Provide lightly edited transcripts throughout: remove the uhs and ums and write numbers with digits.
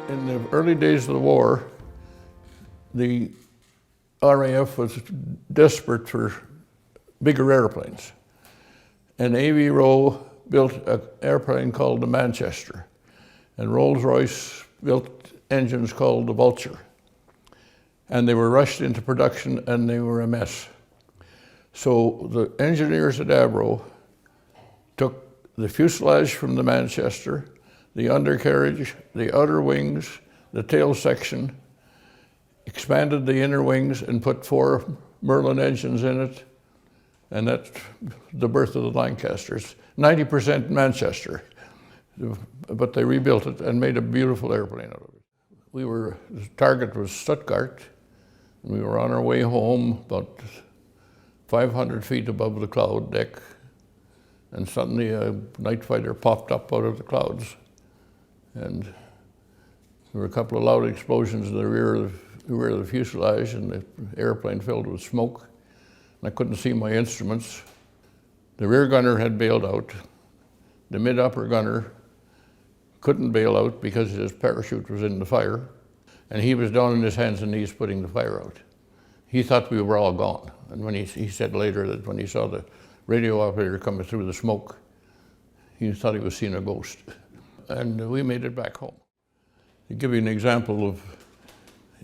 In the early days of the war, the RAF was desperate for bigger airplanes. And Aviation built an airplane called the Manchester, and Rolls-Royce built engines called the Vulture. And they were rushed into production and they were a mess. So the engineers at Avro took the fuselage from the Manchester, the undercarriage, the outer wings, the tail section, expanded the inner wings and put 4 Merlin engines in it, and that's the birth of the Lancasters. 90% Manchester, but they rebuilt it and made a beautiful airplane out of it. The target was Stuttgart, and we were on our way home about 500 feet above the cloud deck, and suddenly a night fighter popped up out of the clouds. And there were a couple of loud explosions in the rear of the fuselage, and the airplane filled with smoke. And I couldn't see my instruments. The rear gunner had bailed out. The mid-upper gunner couldn't bail out because his parachute was in the fire, and he was down on his hands and knees putting the fire out. He thought we were all gone. And when he said later that when he saw the radio operator coming through the smoke, he thought he was seeing a ghost. And we made it back home. To give you an example of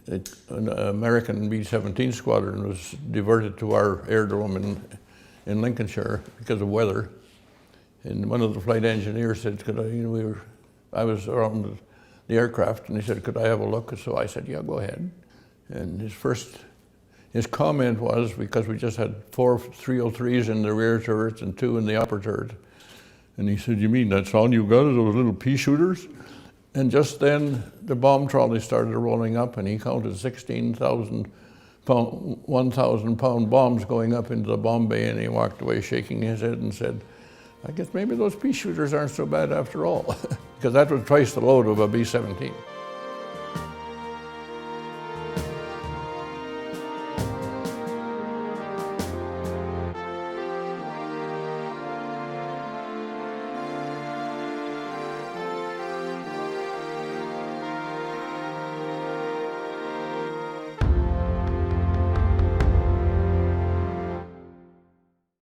an American B-17 squadron was diverted to our aerodrome in Lincolnshire because of weather. And one of the flight engineers said, I was around the aircraft, and he said, could I have a look? So I said, yeah, go ahead. And his comment was, because we just had 4 303s in the rear turrets and 2 in the upper turret. And he said, you mean that's all you got, those little pea shooters? And just then, the bomb trolley started rolling up, and he counted 16,000 pound, 1,000-pound bombs going up into the bomb bay, and he walked away shaking his head and said, I guess maybe those pea shooters aren't so bad after all, because that was twice the load of a B-17.